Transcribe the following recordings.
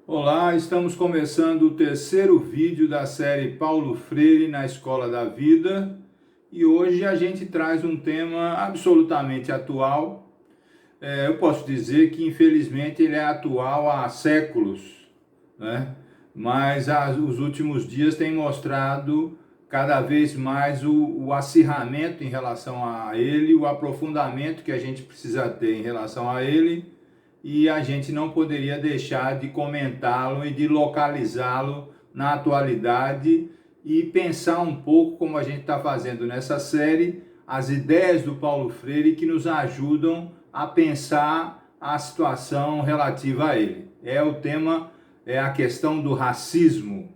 Olá, estamos começando o terceiro vídeo da série Paulo Freire na Escola da Vida e hoje a gente traz um tema absolutamente atual. Eu posso dizer que infelizmente ele é atual há séculos, né? Mas os últimos dias têm mostrado cada vez mais o acirramento em relação a ele, o aprofundamento que a gente precisa ter em relação a ele. E a gente não poderia deixar de comentá-lo e de localizá-lo na atualidade e pensar um pouco, como a gente está fazendo nessa série, as ideias do Paulo Freire que nos ajudam a pensar a situação relativa a ele. O tema é a questão do racismo,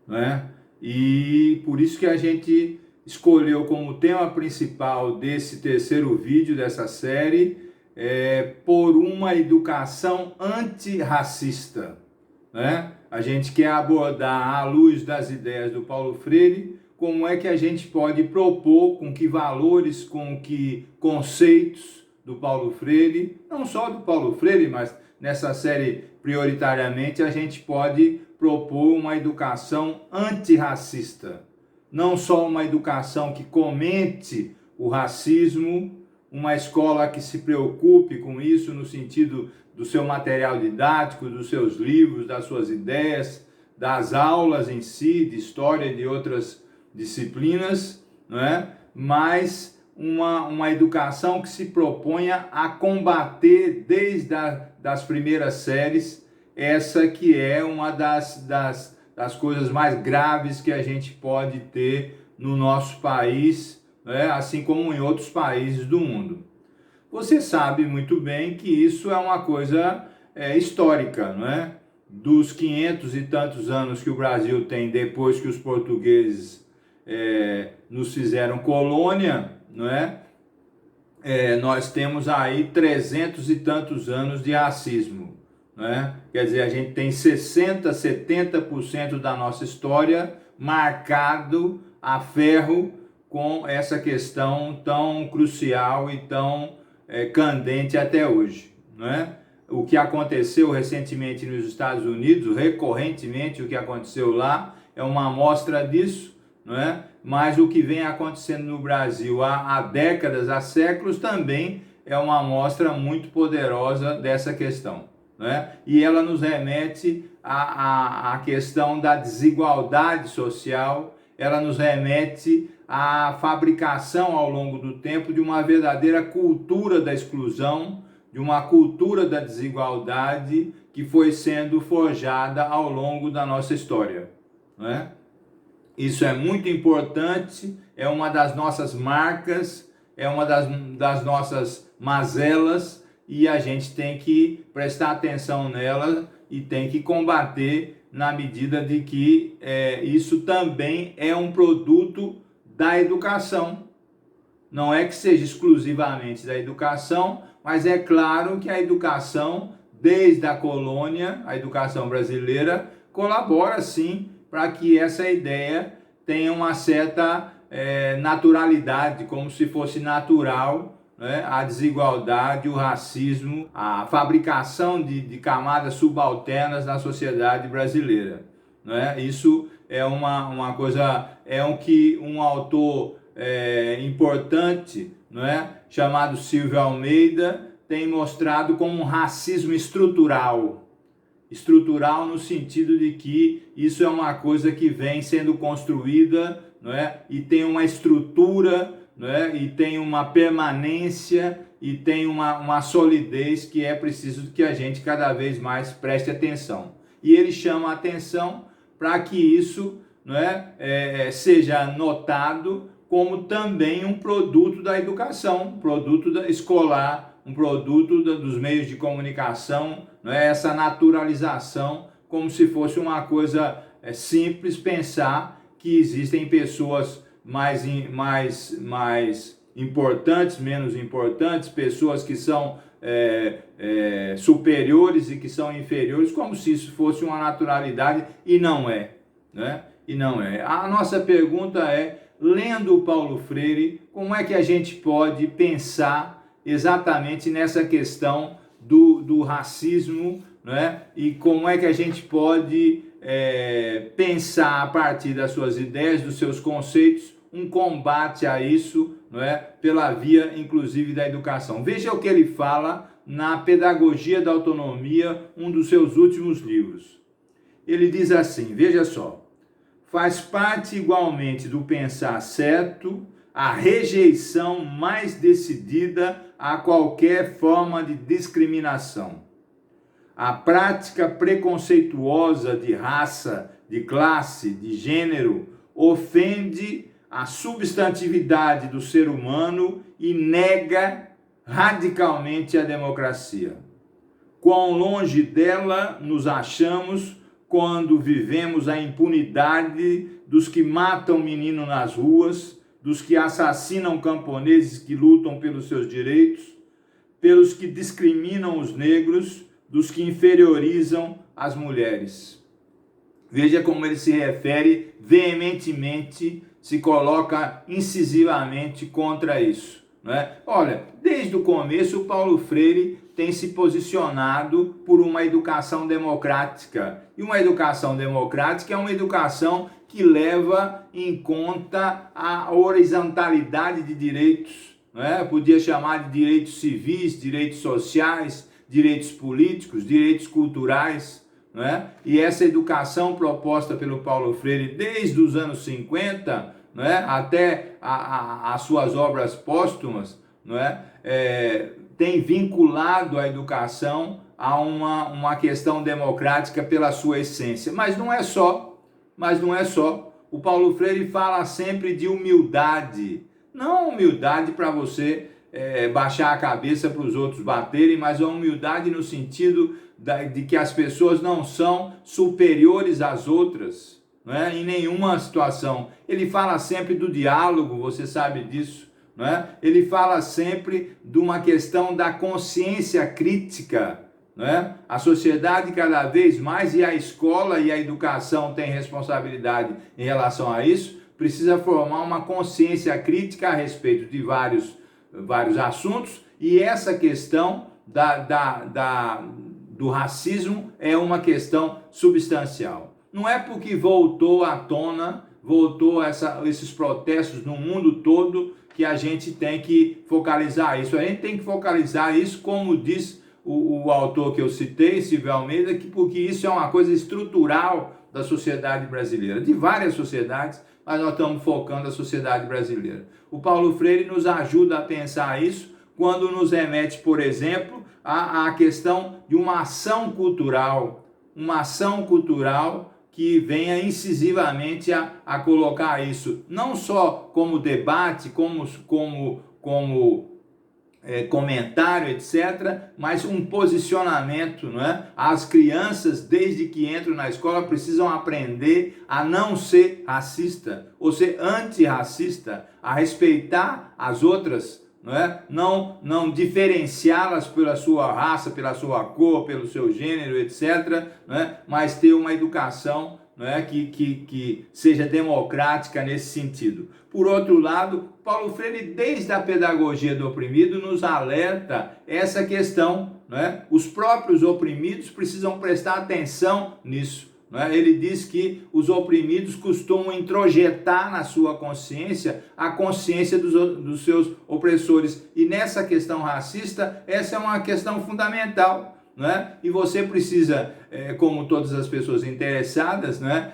né? E por isso que a gente escolheu como tema principal desse terceiro vídeo dessa série por uma educação antirracista, né? A gente quer abordar, à luz das ideias do Paulo Freire, como é que a gente pode propor, com que valores, com que conceitos do Paulo Freire, não só do Paulo Freire, mas nessa série prioritariamente a gente pode propor uma educação antirracista, não só uma educação que comente o racismo, uma escola que se preocupe com isso no sentido do seu material didático, dos seus livros, das suas ideias, das aulas em si, de história e de outras disciplinas, não é? Mas uma educação que se proponha a combater desde das primeiras séries essa que é uma das coisas mais graves que a gente pode ter no nosso país, assim como em outros países do mundo. Você sabe muito bem que isso é uma coisa histórica, não é? Dos 500 e tantos anos que o Brasil tem depois que os portugueses nos fizeram colônia, não é? Nós temos aí 300 e tantos anos de racismo, não é? Quer dizer, a gente tem 60%, 70% da nossa história marcado a ferro com essa questão tão crucial e tão candente até hoje, não é? O que aconteceu recentemente nos Estados Unidos, recorrentemente o que aconteceu lá, é uma amostra disso, não é? Mas o que vem acontecendo no Brasil há décadas, há séculos, também é uma amostra muito poderosa dessa questão, não é? E ela nos remete à questão da desigualdade social, ela nos remete à fabricação ao longo do tempo de uma verdadeira cultura da exclusão, de uma cultura da desigualdade que foi sendo forjada ao longo da nossa história, não é? Isso é muito importante, é uma das nossas marcas, é uma das nossas mazelas e a gente tem que prestar atenção nela e tem que combater na medida de que isso também é um produto da educação. Não é que seja exclusivamente da educação, mas é claro que a educação, desde a colônia, a educação brasileira, colabora sim para que essa ideia tenha uma certa naturalidade, como se fosse natural, né? A desigualdade, o racismo, a fabricação de camadas subalternas na sociedade brasileira, né? Isso é uma coisa, que um autor importante, não é? Chamado Silvio Almeida, tem mostrado como um racismo estrutural. Estrutural no sentido de que isso é uma coisa que vem sendo construída, não é? E tem uma estrutura, não é? E tem uma permanência e tem uma solidez que é preciso que a gente cada vez mais preste atenção. E ele chama a atenção para que isso, não é? Seja notado como também um produto da educação, um produto escolar, um produto dos meios de comunicação, não é? Essa naturalização, como se fosse uma coisa simples pensar que existem pessoas mais importantes, menos importantes, pessoas que são superiores e que são inferiores, como se isso fosse uma naturalidade, e não é, né? E não é. A nossa pergunta é: lendo o Paulo Freire, como é que a gente pode pensar exatamente nessa questão do racismo, né? E como é que a gente pode pensar a partir das suas ideias, dos seus conceitos, um combate a isso, não é? Pela via, inclusive, da educação. Veja o que ele fala na Pedagogia da Autonomia, um dos seus últimos livros. Ele diz assim, veja só: faz parte igualmente do pensar certo a rejeição mais decidida a qualquer forma de discriminação. A prática preconceituosa de raça, de classe, de gênero ofende a substantividade do ser humano e nega radicalmente a democracia. Quão longe dela nos achamos quando vivemos a impunidade dos que matam menino nas ruas, dos que assassinam camponeses que lutam pelos seus direitos, pelos que discriminam os negros, dos que inferiorizam as mulheres. Veja como ele se refere veementemente, se coloca incisivamente contra isso, né? Olha, desde o começo o Paulo Freire tem se posicionado por uma educação democrática. E uma educação democrática é uma educação que leva em conta a horizontalidade de direitos, né? Podia chamar de direitos civis, direitos sociais, direitos políticos, direitos culturais, né? E essa educação proposta pelo Paulo Freire desde os anos 50, né, até as suas obras póstumas, né, tem vinculado a educação a uma questão democrática pela sua essência. Mas não é só. O Paulo Freire fala sempre de humildade. Não humildade para você baixar a cabeça para os outros baterem, mas a humildade no sentido de que as pessoas não são superiores às outras, não é? Em nenhuma situação. Ele fala sempre do diálogo, você sabe disso, não é? Ele fala sempre de uma questão da consciência crítica, não é? A sociedade cada vez mais, e a escola e a educação têm responsabilidade em relação a isso, precisa formar uma consciência crítica a respeito de vários assuntos, e essa questão do racismo é uma questão substancial. Não é porque voltou à tona, esses protestos no mundo todo, que a gente tem que focalizar isso. A gente tem que focalizar isso, como diz o autor que eu citei, Silvio Almeida, porque isso é uma coisa estrutural da sociedade brasileira, de várias sociedades, mas nós estamos focando a sociedade brasileira. O Paulo Freire nos ajuda a pensar isso quando nos remete, por exemplo, à questão de uma ação cultural que venha incisivamente a colocar isso, não só como debate, como comentário, etc., mas um posicionamento, não é? As crianças, desde que entram na escola, precisam aprender a não ser racista, ou ser antirracista, a respeitar as outras, não é? Não diferenciá-las pela sua raça, pela sua cor, pelo seu gênero, etc., não é? Mas ter uma educação, não é? que seja democrática nesse sentido. Por outro lado, Paulo Freire, desde a Pedagogia do Oprimido, nos alerta essa questão, não é? Os próprios oprimidos precisam prestar atenção nisso. Não é? Ele diz que os oprimidos costumam introjetar na sua consciência a consciência dos seus opressores. E nessa questão racista, essa é uma questão fundamental. Né? E você precisa, como todas as pessoas interessadas, né,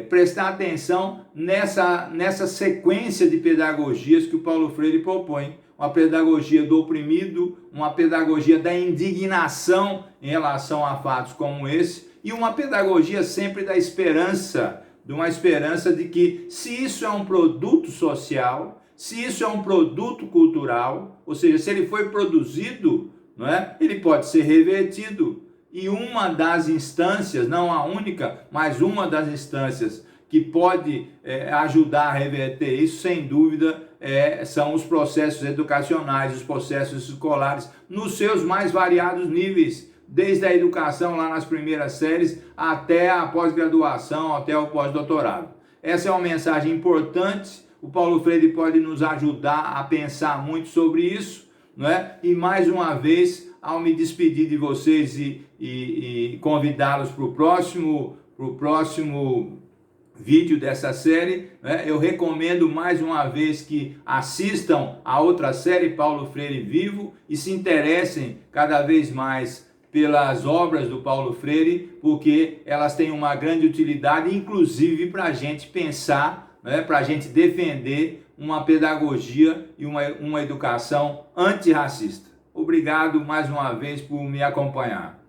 prestar atenção nessa sequência de pedagogias que o Paulo Freire propõe. Uma pedagogia do oprimido, uma pedagogia da indignação em relação a fatos como esse, e uma pedagogia sempre da esperança, de uma esperança de que, se isso é um produto social, se isso é um produto cultural, ou seja, se ele foi produzido, não é? Ele pode ser revertido. E uma das instâncias, não a única, mas uma das instâncias que pode ajudar a reverter isso, sem dúvida, são os processos educacionais, os processos escolares, nos seus mais variados níveis, desde a educação lá nas primeiras séries até a pós-graduação, até o pós-doutorado. essa é uma mensagem importante. O Paulo Freire pode nos ajudar a pensar muito sobre isso, não é? E mais uma vez, ao me despedir de vocês e convidá-los para o próximo vídeo dessa série, né? Eu recomendo mais uma vez que assistam a outra série, Paulo Freire Vivo, e se interessem cada vez mais pelas obras do Paulo Freire, porque elas têm uma grande utilidade, inclusive para a gente pensar, né? Para a gente defender uma pedagogia e uma educação antirracista. Obrigado mais uma vez por me acompanhar.